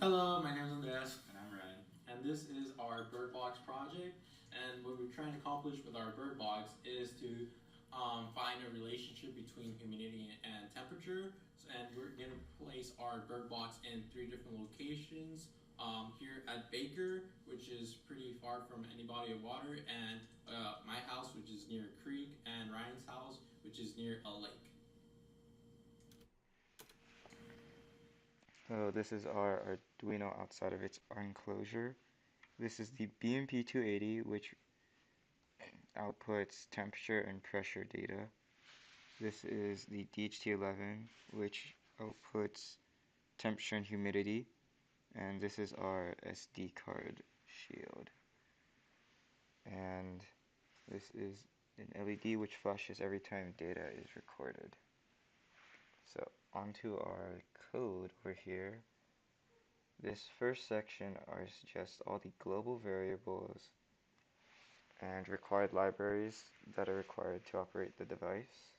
Hello, my name is Andreas. And I'm Ryan. And this is our Bird Box project. And what we're trying to accomplish with our Bird Box is to find a relationship between humidity and temperature. And we're going to place our Bird Box in three different locations. Here at Baker, which is pretty far from any body of water, and my house, which is near a creek, and Ryan's house, which is near a lake. So this is our Arduino outside of our enclosure. This is the BMP280, which outputs temperature and pressure data. This is the DHT11, which outputs temperature and humidity. And this is our SD card shield. And this is an LED which flashes every time data is recorded. So onto our code over here. This first section is just all the global variables and required libraries that are required to operate the device.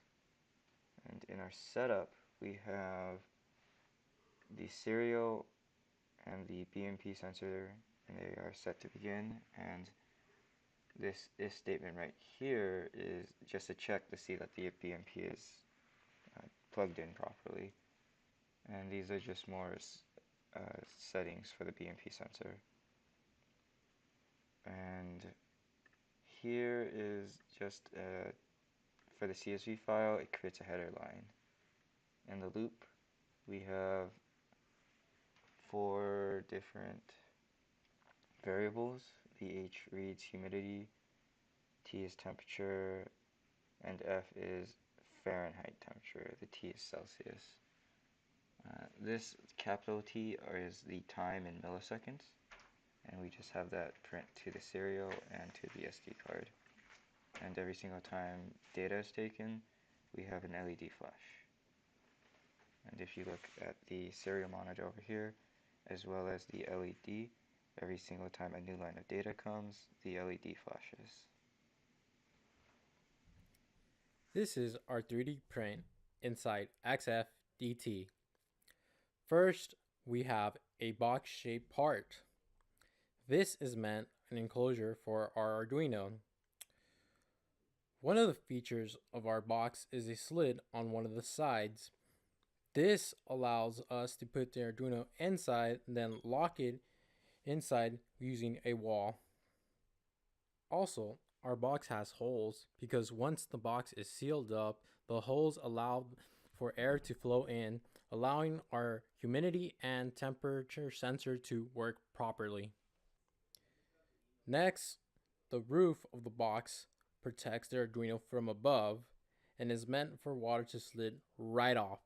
And in our setup, we have the serial and the BMP sensor, and they are set to begin. And this if statement right here is just a check to see that the BMP is plugged in properly. And these are just more settings for the BMP sensor. And here is just for the CSV file, it creates a header line. In the loop, we have four different variables. VH reads humidity, T is temperature, and F is Fahrenheit temperature. The T is Celsius. This capital T is the time in milliseconds, and we just have that print to the serial and to the SD card. And every single time data is taken, we have an LED flash. And if you look at the serial monitor over here, as well as the LED, every single time a new line of data comes, the LED flashes. This is our 3D print inside XFDT. First, we have a box-shaped part. This is meant an enclosure for our Arduino. One of the features of our box is a slit on one of the sides. This allows us to put the Arduino inside and then lock it inside using a wall. Also, our box has holes because once the box is sealed up, the holes allow for air to flow in, allowing our humidity and temperature sensor to work properly. Next, the roof of the box protects the Arduino from above and is meant for water to slide right off.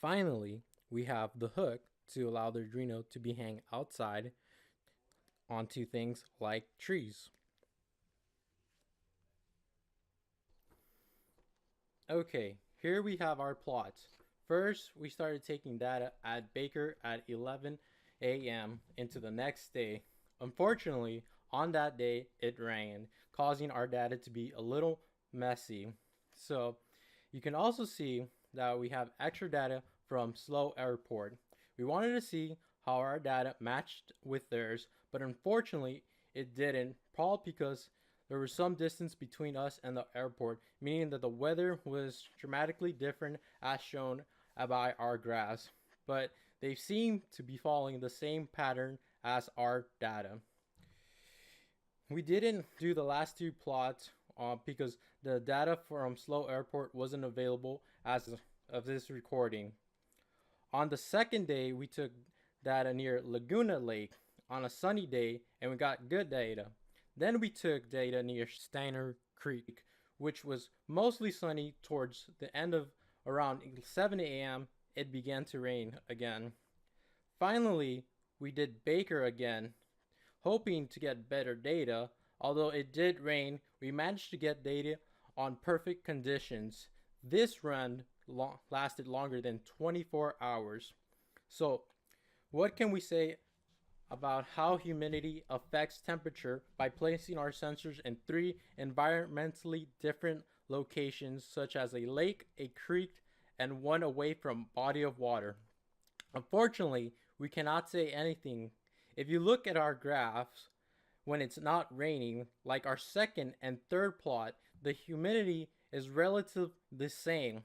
Finally, we have the hook to allow the Arduino to be hung outside onto things like trees. Okay, here we have our plot. First, we started taking data at Baker at 11 a.m. into the next day. Unfortunately, on that day, it rained, causing our data to be a little messy. So, you can also see that we have extra data from Slow Airport. We wanted to see how our data matched with theirs, but unfortunately, it didn't, probably because there was some distance between us and the airport, meaning that the weather was dramatically different as shown by our graphs. But they seem to be following the same pattern as our data. We didn't do the last two plots because the data from Slow Airport wasn't available as of this recording. On the second day, we took data near Laguna Lake on a sunny day and we got good data. Then we took data near Steiner Creek, which was mostly sunny towards the end of around 7 a.m. It began to rain again. Finally, we did Baker again, hoping to get better data. Although it did rain, we managed to get data on perfect conditions. This run lasted longer than 24 hours. So, what can we say about how humidity affects temperature by placing our sensors in three environmentally different locations, such as a lake, a creek, and one away from body of water? Unfortunately, we cannot say anything. If you look at our graphs, when it's not raining, like our second and third plot, the humidity is relative the same.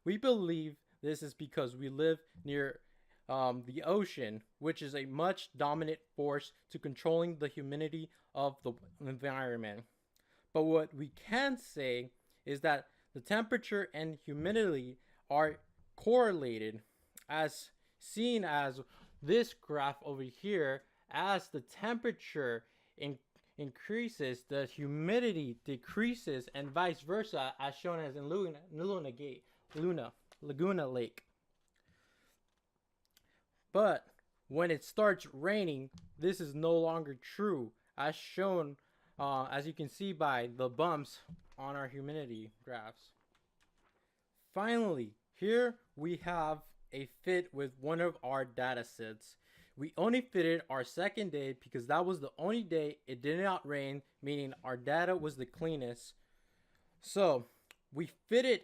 We believe this is because we live near the ocean, which is a much dominant force to controlling the humidity of the environment. But what we can say is that the temperature and humidity are correlated, as seen as this graph over here. As the temperature increases, the humidity decreases, and vice versa, as shown as in Laguna Lake. But when it starts raining, this is no longer true, as shown, as you can see by the bumps on our humidity graphs. Finally, here we have a fit with one of our data sets. We only fitted our second day because that was the only day it did not rain, meaning our data was the cleanest. So we fitted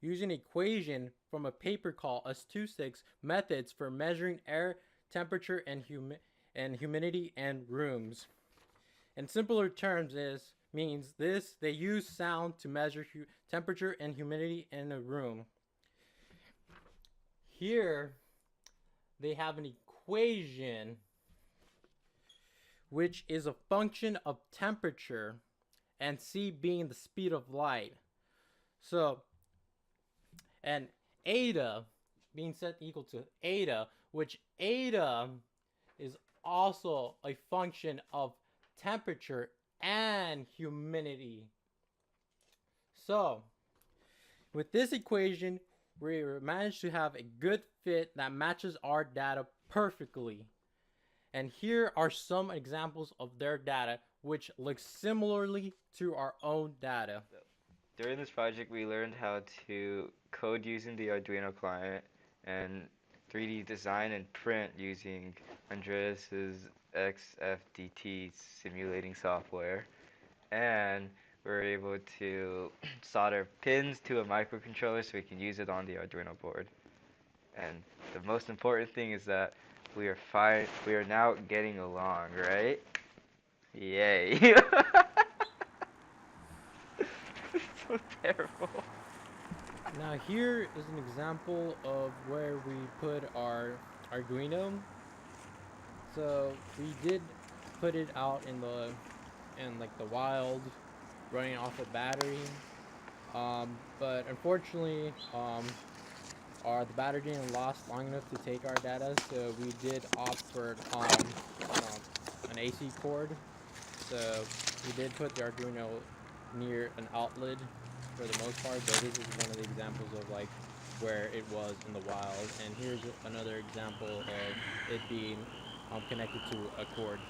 using an equation from a paper called Astousek Methods for Measuring Air Temperature and Humidity in Rooms. In simpler terms, they use sound to measure temperature and humidity in a room. Here they have an equation which is a function of temperature and c being the speed of light. So, and eta being set equal to eta, which eta is also a function of temperature and humidity. So, with this equation, we managed to have a good fit that matches our data perfectly. And here are some examples of their data which look similarly to our own data. During this project, we learned how to code using the Arduino client and 3D design and print using Andreas's XFDT simulating software. And we were able to solder pins to a microcontroller so we can use it on the Arduino board. And the most important thing is that we are now getting along, right? Yay. So terrible. Now here is an example of where we put our Arduino. So we did put it out in the wild, running off a battery. But unfortunately, the battery didn't last long enough to take our data, so we did opt for an AC cord. So we did put the Arduino near an outlet for the most part, but this is one of the examples of like where it was in the wild. And here's another example of it being connected to a cord.